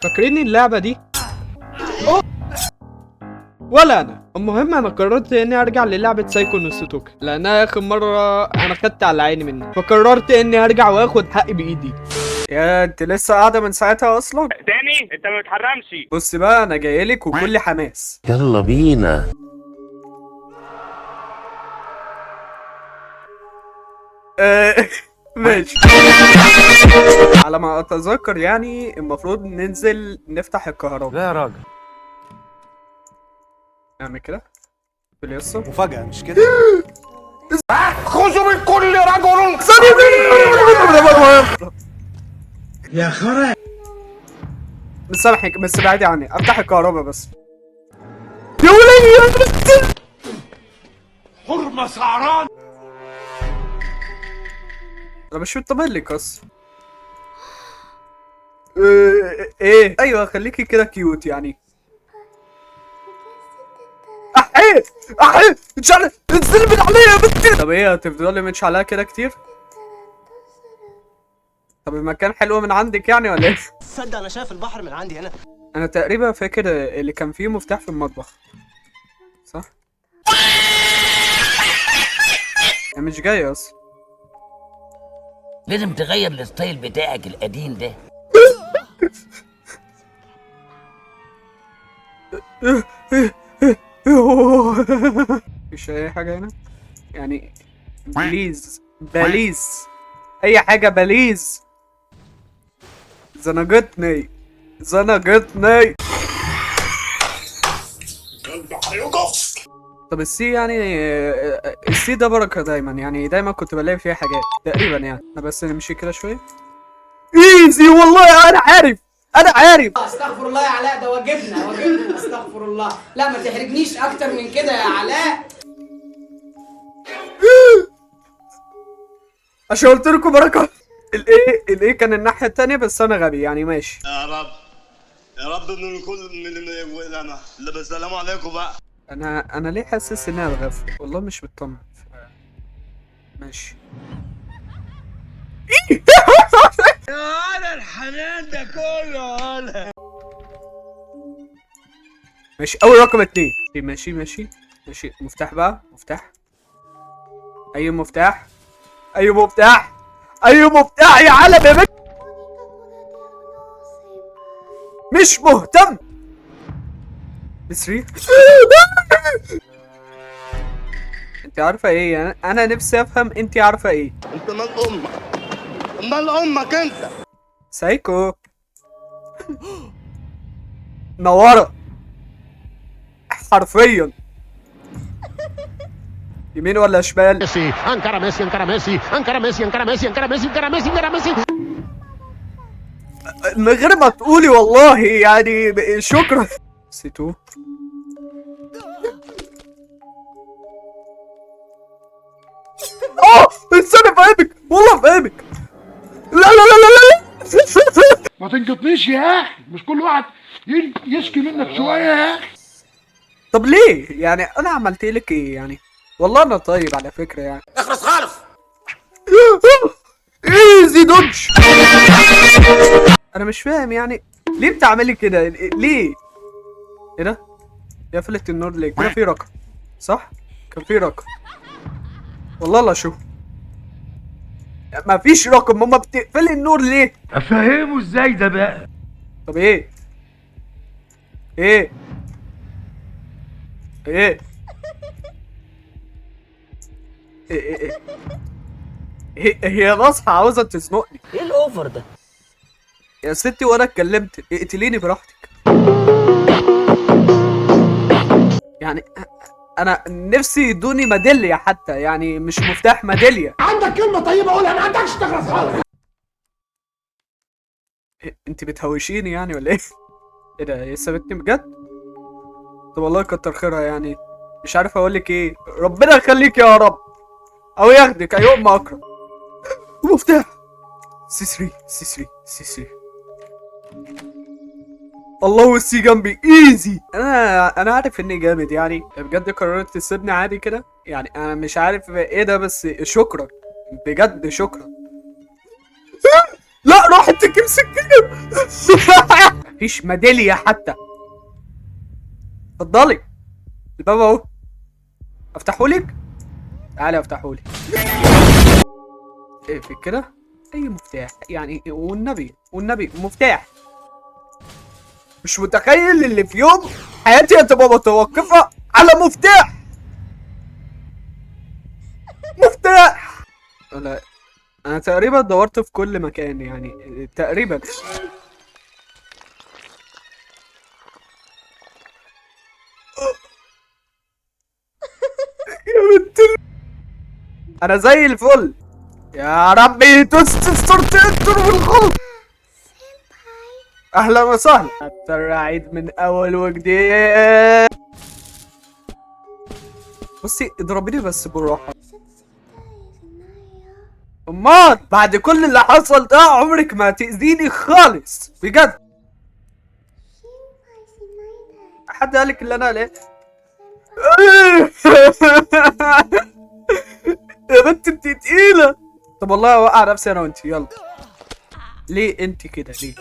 فاكرين اللعبة دي؟ أوه. ولا انا. المهم انا قررت اني ارجع للعبة سايكو نو سوتوكا لانها اخر مرة انا خدت على عيني منها، فقررت اني ارجع واخد حقي بايدي. يا انت لسه قاعدة من ساعتها اصلا؟ تاني انت ما بتحرمش. بص بقى انا جايلك وكل حماس. يلا بينا. ماشي. على ما اتذكر يعني المفروض ننزل نفتح الكهرباء. لا يا راجل، نعمل كده باليسر. مفاجأة مش كده؟ خذوا من كل رجل يا خرا مسامحك بس بعدي عني، افتح الكهرباء بس. يا ولي حرمة سعران. انا مش متملك اصلا. ايه ايوه خليكي كده كيوت يعني. احيه احيه اتشعل انزلي من عليا يا بنتي. طب ايه هتفضلي مش عليها كده كتير؟ طب المكان حلو من عندك يعني ولا ايه؟ تصدق انا شايف البحر من عندي هنا. انا تقريبا فاكر اللي كان فيه مفتاح في المطبخ، صح؟ هي مش جاية اصلا. لازم تغير الستايل بتاعك القديم ده. مفيش اي حاجة هنا يعني. بليز بليز اي حاجة بليز. زنقتني زنقتني. طب السي يعني السي ده بركة دايما يعني، دايما كنت بلاقي فيها حاجات تقريبا يعني. انا بس نمشي كده شوية. ايزي والله انا عارف انا عارف. استغفر الله يا علاء، ده واجبنا استغفر الله. لا ما تحرجنيش اكتر من كده يا علاء. عشان قلت لكم بركة. الايه كان الناحية التانية بس انا غبي يعني. ماشي يا رب يا رب من الكل من السلام عليكم بقى. انا ليه حاسس انها بغفل والله مش مطمن. ماشي. انا الحنان ده كله انا. ماشي اول رقم 2. ماشي ماشي ماشي. مفتاح بقى مفتاح. اي مفتاح اي مفتاح اي مفتاح يا علم يا بنت. مش مهتم. بسري. انت عارفه ايه يعني؟ انا نفسي افهم انت عارفه ايه. انت مال امك مال امك انت. سايكو. نوره حرفيا. يمين ولا شمال؟ ميسي انكر ميسي انكر ميسي انكر ميسي انكر ميسي انكر ميسي انكر ميسي انكر ميسي. من غير ما تقولي والله يعني. شكرا. سيتو. استنى فاهمك والله فاهمك. لا لا لا لا لا. ما تنقطنيش يا اخي، مش كل واحد يشكي منك شويه يا اخي. طب ليه يعني انا عملت لك ايه يعني؟ والله انا طيب على فكره يعني. اخرس خالص. ايزي دوج. انا مش فاهم يعني ليه بتعملي كده؟ ليه؟ ايه ده؟ قفلت النور ليه؟ كده في رقم صح؟ كان في رقم والله لا شوف. ما فيش رقم. ماما بتقفلي النور ليه؟ افهمه ازاي ده بقى؟ طب ايه؟ ايه؟ ايه؟ هي ناصحة عاوزة تزنقني. ايه الاوفر ده؟ يا ستي وانا اتكلمت اقتليني براحتك. يعني انا نفسي يدوني ميدالية حتى يعني، مش مفتاح ميدالية. عندك كلمه طيبه قولها، ما عندكش تخرس خالص. انت بتهوشيني يعني ولا ايه؟ ايه ده؟ هي سابتني بجد؟ طب والله كتر خيرها يعني. مش عارف اقولك ايه. ربنا يخليك يا رب او ياخدك ايوم ما اكرم. مفتاح سي 3 سي 3 سي 3. الله والسي جنبي ايزي. انا عارف اني جامد يعني. بجد قررت تسيبني عادي كده يعني. انا مش عارف ايه ده بس شكرا بجد شكرا. لا راحت تجيب سكينه. مفيش ميدالية حتى. اتفضلي، الباب اهو. افتحهولك؟ تعالي افتحهولك. اقفل كده. اي مفتاح يعني، والنبي مفتاح. مش متخيل اللي في يوم حياتي هتبقى متوقفة على مفتاح. مفتاح. انا تقريبا دورت في كل مكان يعني، تقريبا. يا بنت انا زي الفل. يا ربي تستر بالغلط. اهلا وسهلا. اضطر اعيد من اول وجديد. بصي اضربيني بس بالراحه. امال بعد كل اللي حصل ده عمرك ما تأذيني خالص بجد. حد قالك اللي انا ليه؟ يا بنت انت تقيلة. طب والله اوقع نفسي انا وانت. يلا. ليه انت كده ليه؟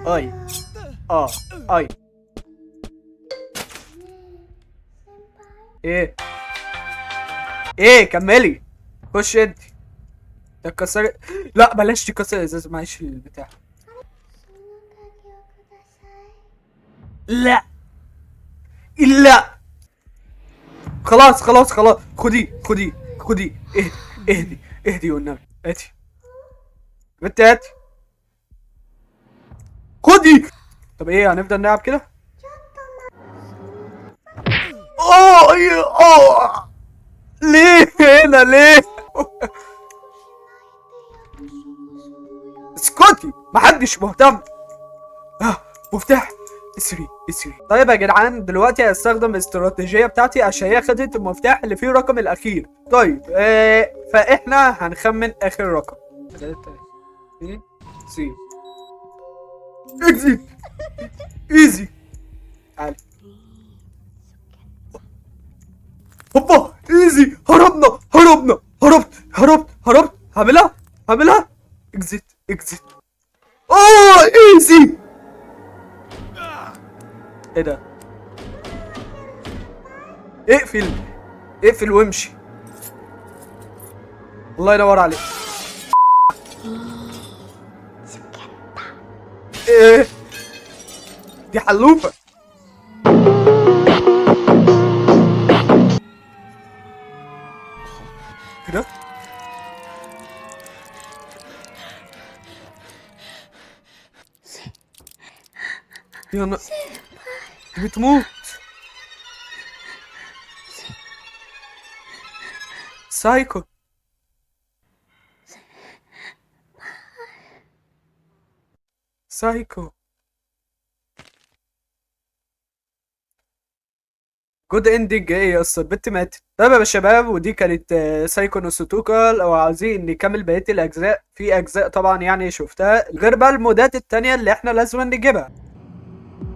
اي اي ايه كملي. خش انت. تكسري. لا بلاش تكسري ازاز، معيش البتاع. لا خلاص خدي اهدي والنبي. هاتي بنت هاتي. خدي. طب ايه هنفضل نلعب كده؟ ليه هنا ليه؟ اسكتي محدش مهتم. مفتاح. اسري. طيب يا جدعان دلوقتي هستخدم الاستراتيجيه بتاعتي عشان هي خدت المفتاح اللي فيه الرقم الاخير. طيب فاحنا هنخمن اخر رقم. 3 2 3. اكزيت. ايزي. تعالي. هوبا ايزي. هربت. هعملها. اكزيت. ايزي. ايه ده؟ اقفل وامشي. الله ينور عليك. ايه دي حلوفة. كده يا بتموت. سايكو. جود اندنج. ايه يا اسطى البت ماتت. طيب يا شباب ودي كانت سايكو نو سوتوكا. لو عاوزين نكمل بقيه الاجزاء، في اجزاء طبعا يعني شفتها غير بقى المودات التانية اللي احنا لازم نجيبها.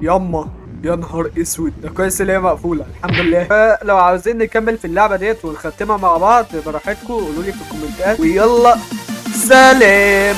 ياما يا نهار اسود، ده كويس اللي هي مقفوله الحمد لله. فلو عاوزين نكمل في اللعبه ديت ونختمها مع بعض براحتكم قولوا لي في الكومنتات. ويلا سلام.